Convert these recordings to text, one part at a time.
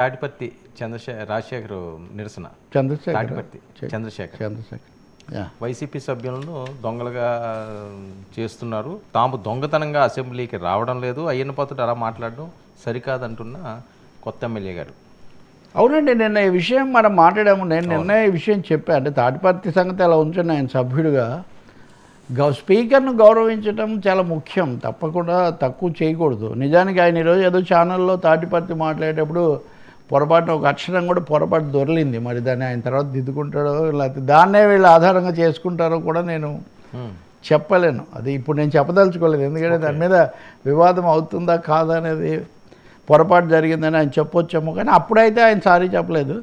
తాటిపత్తి రాజశేఖర్ నిరసన తాటిపత్తి చంద్రశేఖర్ వైసీపీ సభ్యులను దొంగలుగా చేస్తున్నారు, తాము దొంగతనంగా అసెంబ్లీకి రావడం లేదు, అయ్యన్న పాత్రుడు అలా మాట్లాడడం సరికాదంటున్న కొత్త ఎమ్మెల్యే గారు. అవునండి, నిన్న ఈ విషయం మనం మాట్లాడాము. నేను నిన్న ఈ విషయం చెప్పాను. అంటే తాటిపత్తి సంగతి అలా ఉంచండి, ఆయన సభ్యుడిగా స్పీకర్ను గౌరవించడం చాలా ముఖ్యం, తప్పకుండా తక్కువ చేయకూడదు. నిజానికి ఆయన ఈరోజు ఏదో ఛానల్లో తాటిపత్తి మాట్లాడేటప్పుడు పొరపాటున ఒక అక్షరం కూడా పొరపాటు దొరలింది. మరి దాన్ని ఆయన తర్వాత దిద్దుకుంటాడో లేకపోతే దాన్నే వీళ్ళు ఆధారంగా చేసుకుంటారో కూడా నేను చెప్పలేను. అది ఇప్పుడు నేను చెప్పదలుచుకోలేదు, ఎందుకంటే దాని మీద వివాదం అవుతుందా కాదా అనేది పొరపాటు జరిగిందని ఆయన చెప్పొచ్చాము. కానీ అప్పుడైతే ఆయన సారీ చెప్పలేదు.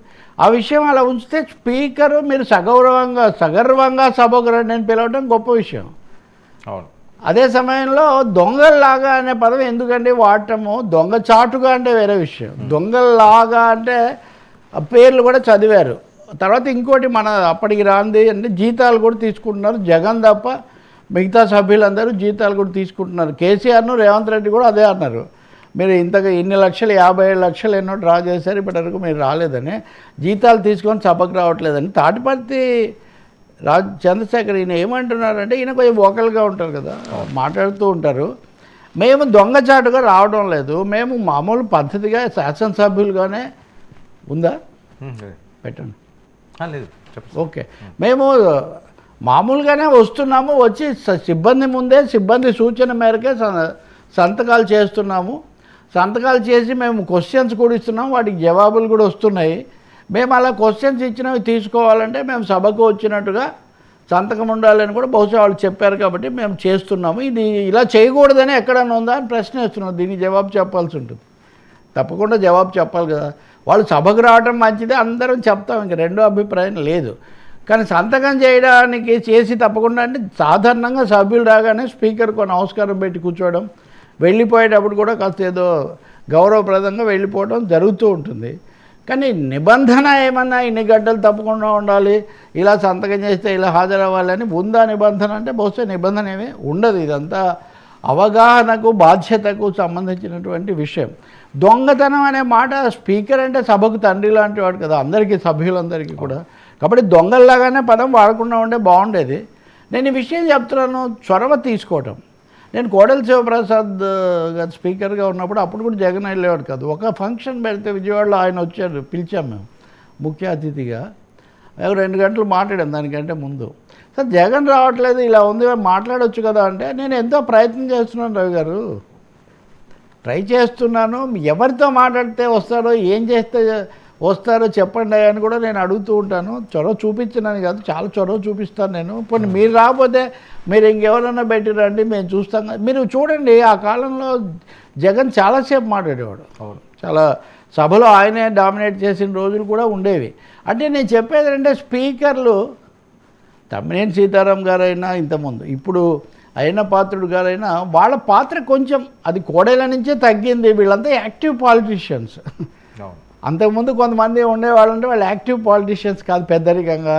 ఆ విషయం అలా ఉంచితే స్పీకరు మీరు సగర్వంగా సభకు రండి అని పిలవడం గొప్ప విషయం. అవును. అదే సమయంలో దొంగల్లాగా అనే పదం ఎందుకండి వాడటము? దొంగచాటుగా అంటే వేరే విషయం, దొంగల్లాగా అంటే పేర్లు కూడా చదివారు. తర్వాత ఇంకోటి మన అప్పటికి రాంది అంటే జీతాలు కూడా తీసుకుంటున్నారు. జగన్ తప్ప మిగతా సభ్యులందరూ జీతాలు కూడా తీసుకుంటున్నారు. కేసీఆర్ను రేవంత్ రెడ్డి కూడా అదే అన్నారు, మీరు ఇంతగా ఇన్ని లక్షలు 57 లక్షలు ఎన్నో డ్రా చేశారు, ఇప్పటివరకు మీరు రాలేదని, జీతాలు తీసుకొని సభకు రావట్లేదని. తాటిపత్తి చంద్రశేఖర్ ఈయన ఏమంటున్నారంటే, ఈయన కొంచెం వోకల్గా ఉంటారు కదా, మాట్లాడుతూ ఉంటారు. మేము దొంగచాటుగా రావడం లేదు, మేము మామూలు పద్ధతిగా శాసనసభ్యులుగానే ఉందా పెట్టండి లేదు ఓకే, మేము మామూలుగానే వస్తున్నాము, వచ్చి సిబ్బంది ముందే సిబ్బంది సూచన మేరకే సంతకాలు చేస్తున్నాము, సంతకాలు చేసి మేము క్వశ్చన్స్ కూడా ఇస్తున్నాము, వాటికి జవాబులు కూడా వస్తున్నాయి. మేము అలా క్వశ్చన్స్ ఇచ్చినవి తీసుకోవాలంటే మేము సభకు వచ్చినట్టుగా సంతకం ఉండాలని కూడా బహుశా వాళ్ళు చెప్పారు, కాబట్టి మేము చేస్తున్నాము. ఇది ఇలా చేయకూడదని ఎక్కడన్నా ఉందా అని ప్రశ్న వేస్తున్నాం. దీనికి జవాబు చెప్పాల్సి ఉంటుంది, తప్పకుండా జవాబు చెప్పాలి కదా. వాళ్ళు సభకు రావడం మంచిదే, అందరం చెప్తాం, ఇంక రెండో అభిప్రాయం లేదు. కానీ సంతకం చేయడానికి చేసి తప్పకుండా అంటే సాధారణంగా సభ్యులు రాగానే స్పీకర్కు నమస్కారం పెట్టి కూర్చోవడం, వెళ్ళిపోయేటప్పుడు కూడా కాస్త ఏదో గౌరవప్రదంగా వెళ్ళిపోవడం జరుగుతూ ఉంటుంది. కానీ నిబంధన ఏమన్నా ఇన్ని గంటలు తప్పకుండా ఉండాలి, ఇలా సంతకం చేస్తే ఇలా హాజరవ్వాలని ఉందా నిబంధన అంటే బహుశా నిబంధన ఏమీ ఉండదు. ఇదంతా అవగాహనకు బాధ్యతకు సంబంధించినటువంటి విషయం. దొంగతనం అనే మాట, స్పీకర్ అంటే సభకు తండ్రి లాంటి వాడు కదా అందరికీ, సభ్యులందరికీ కూడా. కాబట్టి దొంగల్లాగానే పదం వాడకుండా ఉంటే బాగుండేది. నేను ఈ విషయం చెప్తున్నాను, చొరవ తీసుకోవటం. నేను కోడెల శివప్రసాద్ గారు స్పీకర్గా ఉన్నప్పుడు అప్పుడు కూడా జగన్ వెళ్ళేవాడు కాదు. ఒక ఫంక్షన్ పెడితే విజయవాడలో ఆయన వచ్చారు, పిలిచాం మేము ముఖ్య అతిథిగా. 2 గంటలు మాట్లాడాం దానికంటే ముందు. సార్ జగన్ రావట్లేదు, ఇలా ఉంది, మాట్లాడవచ్చు కదా అంటే, నేను ఎంతో ప్రయత్నం చేస్తున్నాను రవి గారు, ట్రై చేస్తున్నాను. ఎవరితో మాట్లాడితే వస్తారో, ఏం చేస్తే వస్తారో చెప్పండి అని కూడా నేను అడుగుతూ ఉంటాను. చొరవ చూపించినాను కాదు, చాలా చొరవ చూపిస్తాను నేను. పోనీ మీరు రాకపోతే మీరు ఇంకెవరన్నా పెట్టి రండి, మేము చూస్తాం. మీరు చూడండి, ఆ కాలంలో జగన్ చాలాసేపు మాట్లాడేవాడు, చాలా సభలో ఆయనే డామినేట్ చేసిన రోజులు కూడా ఉండేవి. అంటే నేను చెప్పేది అంటే స్పీకర్లు తమ్మినేని సీతారాం గారైనా ఇంతకుముందు, ఇప్పుడు అయ్యన్న పాత్రుడు గారైనా, వాళ్ళ పాత్ర కొంచెం అది కోడేల నుంచే తగ్గింది. వీళ్ళంతా యాక్టివ్ పాలిటీషియన్స్. అంతకుముందు కొంతమంది ఉండేవాళ్ళంటే వాళ్ళు యాక్టివ్ పాలిటీషియన్స్ కాదు, పెద్దరికంగా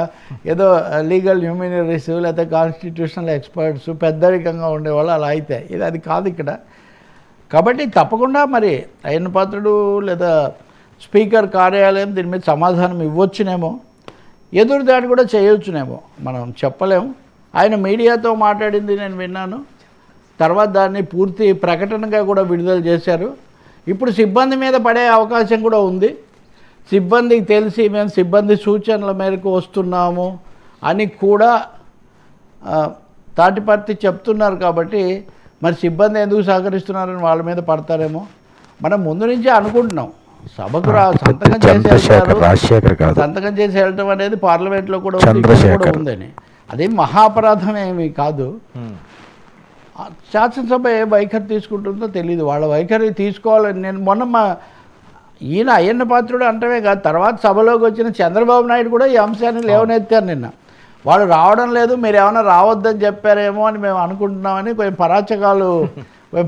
ఏదో లీగల్ హ్యూమనిటీస్ లేకపోతే కాన్స్టిట్యూషనల్ ఎక్స్పర్ట్స్ పెద్దరికంగా ఉండేవాళ్ళు. అలా అయితే అది కాదు ఇక్కడ. కాబట్టి తప్పకుండా మరి అయ్యన్న పాత్రుడు లేదా స్పీకర్ కార్యాలయం దీని మీద సమాధానం ఇవ్వచ్చునేమో, ఎదురుదాడి కూడా చేయొచ్చునేమో, మనం చెప్పలేము. ఆయన మీడియాతో మాట్లాడింది నేను విన్నాను, తర్వాత దాన్ని పూర్తి ప్రకటనగా కూడా విడుదల చేశారు. ఇప్పుడు సిబ్బంది మీద పడే అవకాశం కూడా ఉంది. సిబ్బందికి తెలిసి మేము సిబ్బంది సూచనల మేరకు వస్తున్నాము అని కూడా తాటిపత్తి చెప్తున్నారు. కాబట్టి మరి సిబ్బంది ఎందుకు సహకరిస్తున్నారని వాళ్ళ మీద పడతారేమో మనం ముందు నుంచే అనుకుంటున్నాం. సభకు సంతకం చేసి వెళ్ళటం అనేది పార్లమెంట్లో కూడా ఉందని, అదేం మహాపరాధం ఏమీ కాదు. శాసనసభ ఏ వైఖరి తీసుకుంటుందో తెలియదు, వాళ్ళ వైఖరి తీసుకోవాలని నేను మొన్న ఈయన అయ్యన్న పాత్రుడు అంటమే కాదు, తర్వాత సభలోకి వచ్చిన చంద్రబాబు నాయుడు కూడా ఈ అంశాన్ని లేవనెత్తారు నిన్న. వాళ్ళు రావడం లేదు, మీరు ఏమైనా రావద్దని చెప్పారేమో అని మేము అనుకుంటున్నామని కొంచెం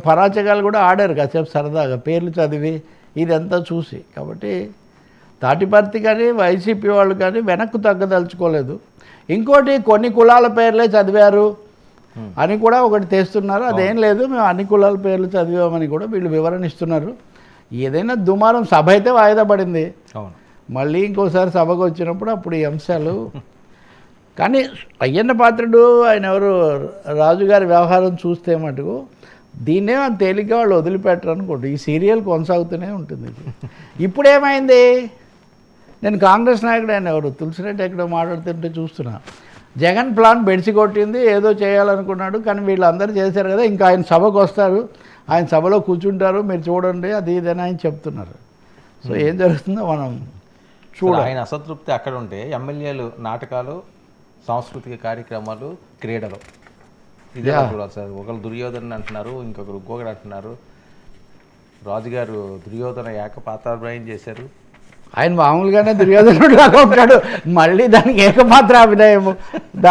పరాచకాలు కూడా ఆడారు కాసేపు సరదాగా, పేర్లు చదివి ఇదంతా చూసి. కాబట్టి తాటిపర్తి కానీ వైసీపీ వాళ్ళు కానీ వెనక్కు తగ్గదలుచుకోలేదు. ఇంకోటి, కొన్ని కులాల పేర్లే చదివారు అని కూడా ఒకటి తెస్తున్నారు. అదేం లేదు, మేము అన్ని కులాల పేర్లు చదివామని కూడా వీళ్ళు వివరణ ఇస్తున్నారు. ఏదైనా దుమారం సభ అయితే వాయిదా పడింది, అవును. మళ్ళీ ఇంకోసారి సభకు వచ్చినప్పుడు అప్పుడు ఈ అంశాలు. కానీ అయ్యన్న పాత్రుడు ఆయన ఎవరు రాజుగారి వ్యవహారం చూస్తే మటుకు దీన్నే అంత తేలిగ్గా వాళ్ళు వదిలిపెట్టరు అనుకోండి. ఈ సీరియల్ కొనసాగుతూనే ఉంటుంది. ఇప్పుడు ఏమైంది, నేను కాంగ్రెస్ నాయకుడు ఆయన ఎవరు తులసిరెడ్డి ఎక్కడో మాట్లాడుతుంటే చూస్తున్నా, జగన్ ప్లాన్ బెడిసి కొట్టింది, ఏదో చేయాలనుకున్నాడు కానీ వీళ్ళందరూ చేశారు కదా, ఇంకా ఆయన సభకు వస్తారు, ఆయన సభలో కూర్చుంటారు, మీరు చూడండి అది ఇదని ఆయన చెప్తున్నారు. సో ఏం జరుగుతుందో మనం చూడాలి. ఆయన అసంతృప్తి అక్కడ ఉంటే ఎమ్మెల్యేలు నాటకాలు, సాంస్కృతిక కార్యక్రమాలు, క్రీడలు ఇదే చూడాలి సార్. ఒకరు దుర్యోధన అంటున్నారు, ఇంకొకరు అంటున్నారు. రాజుగారు దుర్యోధన ఏకపాత్రాభినయం చేశారు. ఆయన మామూలుగానే దుర్యోధనుడు లాగా ఉంటాడు, మళ్ళీ దానికి ఏకపాత్ర అభినయము.